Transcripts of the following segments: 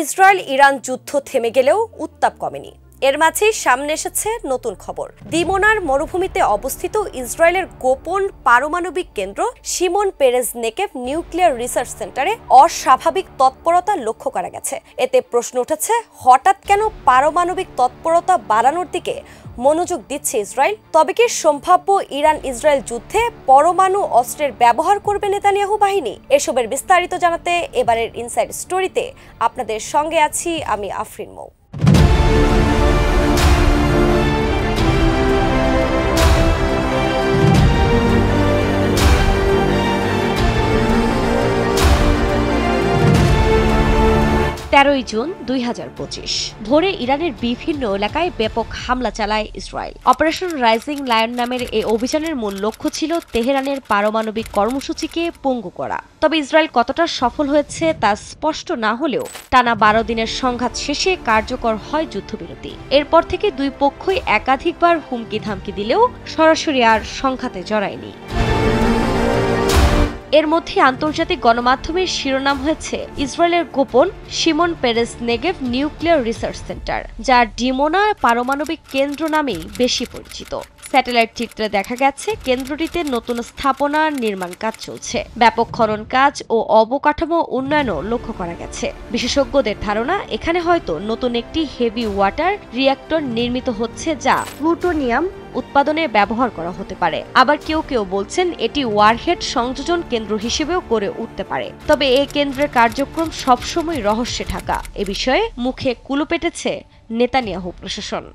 Israel Iran যুদ্ধ থেমে গেলেও উত্তাপ কমেনি। এর মাঝেই সামনে এসেছে নতুন খবর। দিমোনার মরুভূমিতে অবস্থিত ইসরায়েলের গোপন পারমাণবিক কেন্দ্র শিমন পেরেজ নেকেভ নিউক্লিয়ার রিসার্চ সেন্টারে অস্বাভাবিক তৎপরতা লক্ষ্য করা গেছে। এতে প্রশ্ন উঠেছে, হঠাৎ কেন পারমাণবিক তৎপরতা বাড়ানোর দিকে মনোযোগ দিচ্ছে ইসরায়েল? তবে কি সম্ভাব্য ইরান ইসরায়েল যুদ্ধে পরমাণু অস্ত্রের ব্যবহার করবে নেতানিয়াহু বাহিনী? এসবের বিস্তারিত জানাতে এবারের ইনসাইড স্টোরিতে আপনাদের সঙ্গে আছি আমি আফরিন মৌ। 13 জুন 2025 ভোরে ইরানের বিভিন্ন এলাকায় ব্যাপক হামলা চালায় ইসরায়েল। অপারেশন রাইজিং লায়ন নামের এই অভিযানের মূল লক্ষ্য ছিল তেহরানের পারমাণবিক কর্মসূচিকে পঙ্গু করা। তবে ইসরায়েল কতটা সফল হয়েছে তা স্পষ্ট না হলেও টানা 12 দিনের সংঘাত শেষে কার্যকর হয় যুদ্ধবিরতি। এরপর থেকে দুই পক্ষই একাধিকবার হুমকি ধামকি দিলেও সরাসরি আর সংঘাতে জড়ায়নি। এর মধ্যে আন্তর্জাতিক গণমাধ্যমের শিরোনাম হয়েছে ইসরায়েলের গোপন Shimon Peres Negev Nuclear Research Center, যা ডিমোনা পারমাণবিক কেন্দ্র নামেই বেশি পরিচিত। স্যাটেলাইট চিত্রে দেখা গেছে কেন্দ্রটিতে নতুন স্থাপনার নির্মাণ কাজ চলছে। ব্যাপক খনন কাজ ও অবকাঠামো উন্নয়নও লক্ষ্য করা গেছে। বিশেষজ্ঞদের ধারণা, এখানে হয়তো নতুন একটি হেভি ওয়াটার রিঅ্যাক্টর নির্মিত হচ্ছে, যা প্লুটোনিয়াম উৎপাদনে ব্যবহার করা হতে পারে। আবার কেউ কেউ বলছেন এটি ওয়ারহেড সংযোজন কেন্দ্র হিসেবেও করে উঠতে পারে। তবে এই কেন্দ্রের কার্যক্রম সবসময় রহস্যে ঢাকা। এ বিষয়ে মুখে কুলুপ এঁটেছে নেতানিয়াহু প্রশাসন।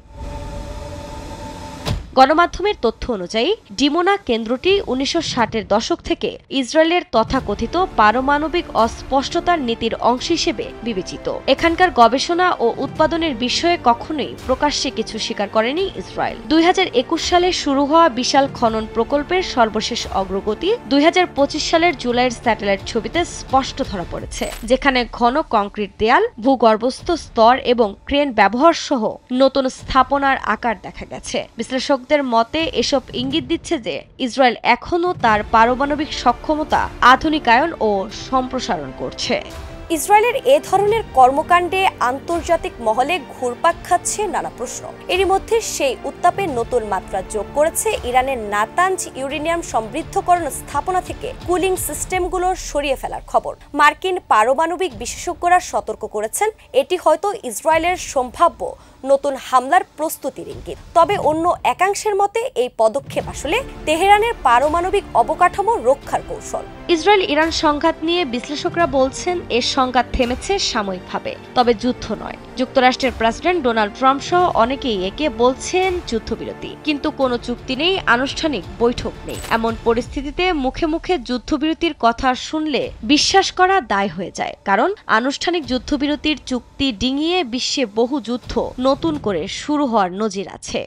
গণমাধ্যমের তথ্য অনুযায়ী ডিমোনা কেন্দ্রটি 1960-এর দশক থেকে ইসরায়েলের তথাকথিত পারমাণবিক অস্পষ্টতার নীতির অংশ হিসেবে বিবেচিত। এখানকার গবেষণা ও উৎপাদনের বিষয়ে কখনোই প্রকাশ্যে কিছু স্বীকার করেনি ইসরায়েল। 2021 সালে শুরু হওয়া বিশাল খনন প্রকল্পের সর্বশেষ অগ্রগতি 2025 সালের জুলাইয়ের স্যাটেলাইট ছবিতে স্পষ্ট ধরা পড়েছে, যেখানে ঘন কংক্রিট দেয়াল, ভূগর্ভস্থ স্তর এবং ক্রেন ব্যবহার সহ নতুন স্থাপনার আকার দেখা গেছে। বিশ্লেষকদের মতে এসব ইঙ্গিত দিচ্ছে যে ইসরায়েল এখনও তার পারমাণবিক সক্ষমতা আধুনিকায়ন ও সম্প্রসারণ করছে। ইসরায়েলের এ ধরনের কর্মকাণ্ডে আন্তর্জাতিক মহলে ঘুরপাক খাচ্ছে নানা প্রশ্ন। এরই মধ্যে সেই উত্তাপে নতুন মাত্রা যোগ করেছে ইরানের নাতানজ ইউরেনিয়াম সমৃদ্ধকরণ স্থাপনা থেকে কুলিং সিস্টেমগুলো সরিয়ে ফেলার খবর। মার্কিন পারমাণবিক বিশেষজ্ঞরা সতর্ক করেছেন, এটি হয়তো ইসরায়েলের সম্ভাব্য নতুন হামলার প্রস্তুতির ইঙ্গিত। তবে অন্য একাংশের মতে এই পদক্ষেপ আসলে তেহরানের পারমাণবিক অবকাঠামো রক্ষার কৌশল। ইসরায়েল ইরান সংঘাত নিয়ে বিশ্লেষকরা বলছেন এর সংঘাত থেমেছে সাময়িকভাবে, তবে যুদ্ধ নয়। যুক্তরাষ্ট্রের প্রেসিডেন্ট ডোনাল্ড ট্রাম্প সহ অনেকেই একে বলছেন যুদ্ধবিরতি, কিন্তু কোনো চুক্তি নেই, আনুষ্ঠানিক বৈঠক নেই। এমন পরিস্থিতিতে মুখে মুখে যুদ্ধবিরতির কথা শুনলে বিশ্বাস করা দায় হয়ে যায়, কারণ আনুষ্ঠানিক যুদ্ধবিরতির চুক্তি ডিঙিয়ে বিশ্বে বহু যুদ্ধ নতুন করে শুরু হওয়ার নজির আছে।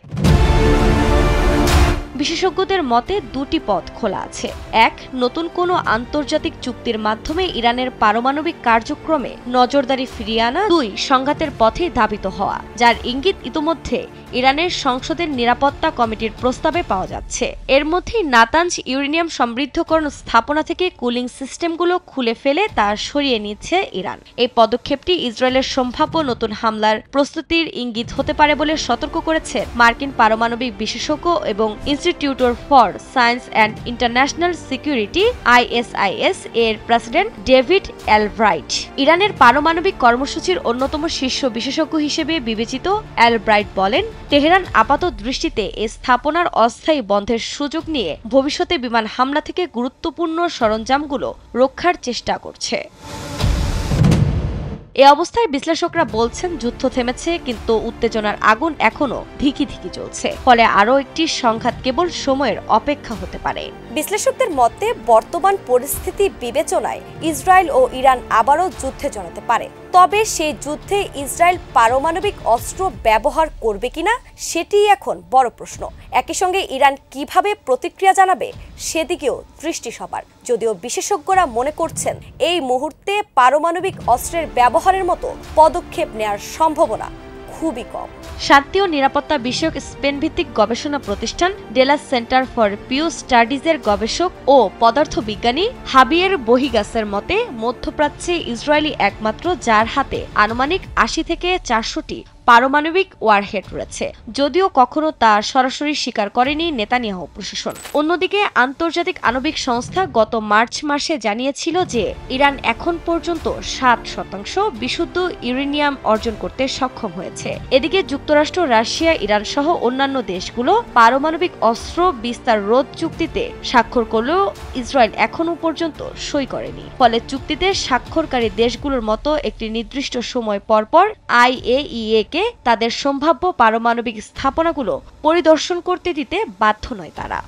বিশেষজ্ঞদের মতে দুটি পথ খোলা আছে। এক, নতুন কোনো আন্তর্জাতিক চুক্তির মাধ্যমে ইরানের পারমাণবিক কার্যক্রমে নজরদারি ফিরিয়ে আনা। দুই, সংঘাতের পথে ধাবিত হওয়া, যার ইঙ্গিত ইতোমধ্যে ইরানের সংসদের নিরাপত্তা কমিটির প্রস্তাবে পাওয়া যাচ্ছে। এর মধ্যে নাতানজ ইউরেনিয়াম সমৃদ্ধকরণ স্থাপনা থেকে কুলিং সিস্টেমগুলো খুলে ফেলে তা সরিয়ে নিচ্ছে ইরান। এই পদক্ষেপটি ইসরায়েলের সম্ভাব্য নতুন হামলার প্রস্তুতির ইঙ্গিত হতে পারে বলে সতর্ক করেছে মার্কিন পারমাণবিক বিশেষজ্ঞ এবং institute for science and international security ISIS এর প্রেসিডেন্ট ডেভিড অ্যালব্রাইট। ইরানের পারমাণবিক কর্মসূচির অন্যতম শীর্ষ বিশেষজ্ঞ হিসেবে বিবেচিত অ্যালব্রাইট বলেন, তেহরান আপাত দৃষ্টিতে এই স্থাপনার অস্থায়ী বন্ধের সুযোগ নিয়ে ভবিষ্যতে বিমান হামলা থেকে গুরুত্বপূর্ণ সরঞ্জামগুলো রক্ষার চেষ্টা করছে। এ অবস্থায় বিশ্লেষকরা বলছেন যুদ্ধ থেমেছে, কিন্তু উত্তেজনার আগুন এখনো ধিকি ধিকি চলছে। ফলে আরও একটি সংঘাত কেবল সময়ের অপেক্ষা হতে পারে। বিশ্লেষকদের মতে বর্তমান পরিস্থিতি বিবেচনায় ইসরায়েল ও ইরান আবারও যুদ্ধে জড়াতে পারে। তবে সেই যুদ্ধে ইসরায়েল পারমাণবিক অস্ত্র ব্যবহার করবে কিনা সেটিই এখন বড় প্রশ্ন। একই সঙ্গে ইরান কিভাবে প্রতিক্রিয়া জানাবে সেদিকেও দৃষ্টি সবার। যদিও বিশেষজ্ঞরা মনে করছেন এই মুহূর্তে পারমাণবিক অস্ত্রের ব্যবহারের মতো পদক্ষেপ নেওয়ার সম্ভাবনা খুবই কম। শান্তি ও নিরাপত্তা বিষয়ক স্পেন ভিত্তিক গবেষণা প্রতিষ্ঠান ডেলাস সেন্টার ফর পিউ স্টাডিজের গবেষক ও পদার্থবিজ্ঞানী হাবিয়ের বহিগাসের মতে মধ্যপ্রাচ্যে ইসরায়েলি একমাত্র যার হাতে আনুমানিক ৮০ থেকে ৪০০টি পারমাণবিক ওয়ারহেড রয়েছে, যদিও কখনো তা সরাসরি স্বীকার করেনি নেতানিয়াহু প্রশাসন। অন্যদিকে আন্তর্জাতিক আণবিক সংস্থা গত মার্চ মাসে জানিয়েছিল যে ইরান এখন পর্যন্ত ৭% বিশুদ্ধ ইউরেনিয়াম অর্জন করতে সক্ষম হয়েছে। এদিকে যুক্তরাষ্ট্র, রাশিয়া, ইরান সহ অন্যান্য দেশগুলো পারমাণবিক অস্ত্র বিস্তার রোধ চুক্তিতে স্বাক্ষর করলেও ইসরায়েল এখনও পর্যন্ত সই করেনি। ফলে চুক্তিতে স্বাক্ষরকারী দেশগুলোর মতো একটি নির্দিষ্ট সময় পরপর IAEA তাদের সম্ভাব্য পারমাণবিক স্থাপনাগুলো পরিদর্শন করতে দিতে বাধ্য নয় তারা।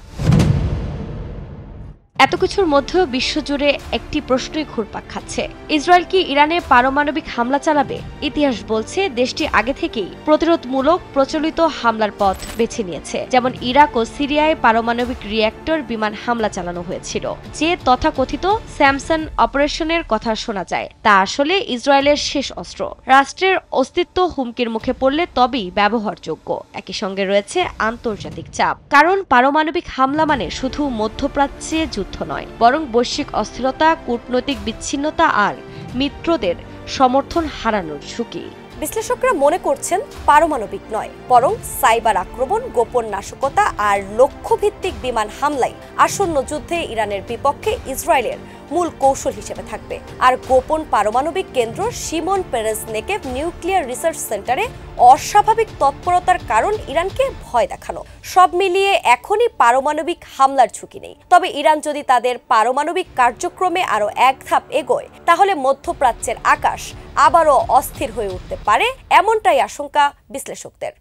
এত কিছুর মধ্যেও বিশ্বজুড়ে একটি প্রশ্নই ঘুরপাক খাচ্ছে, ইসরায়েল কি ইরানে পারমাণবিক হামলা চালাবে? ইতিহাস বলছে দেশটি আগে থেকেই প্রতিরোধমূলক প্রচলিত হামলার পথ বেছে নিয়েছে। যেমন ইরাক ও সিরিয়ায় পারমাণবিক রিঅ্যাক্টর বিমান হামলা চালানো হয়েছিল। যে তথাকথিত স্যামসন অপারেশনের কথা শোনা যায় তা আসলে ইসরায়েলের শেষ অস্ত্র। রাষ্ট্রের অস্তিত্ব হুমকির মুখে পড়লে তবেই ব্যবহারযোগ্য। একই সঙ্গে রয়েছে আন্তর্জাতিক চাপ, কারণ পারমাণবিক হামলা মানে শুধু মধ্যপ্রাচ্যে যুদ্ধ নয়, বরং বৈশ্বিক অস্থিরতা, কূটনৈতিক বিচ্ছিন্নতা আর মিত্রদের সমর্থন হারানোর ঝুঁকি। বিশ্লেষকরা মনে করছেন পারমাণবিক নয়, বরং সাইবার আক্রমণ, গোপন নাশকতা আর লক্ষ্যভিত্তিক বিমান হামলাই আসন্ন যুদ্ধে ইরানের বিপক্ষে ইসরায়েলের মূল কৌশল হিসেবে থাকবে। আর গোপন পারমাণবিক কেন্দ্র শিমন পেরেজ নেকেভ নিউক্লিয়ার রিসার্চ সেন্টারে অস্বাভাবিক তৎপরতার কারণ ইরানকে ভয় দেখানো। সব মিলিয়ে এখনই পারমাণবিক হামলার ঝুঁকি নেই। তবে ইরান যদি তাদের পারমাণবিক কার্যক্রমে আরও এক ধাপ এগোয়, তাহলে মধ্যপ্রাচ্যের আকাশ আবারও অস্থির হয়ে উঠতে পারে, এমনটাই আশঙ্কা বিশ্লেষকদের।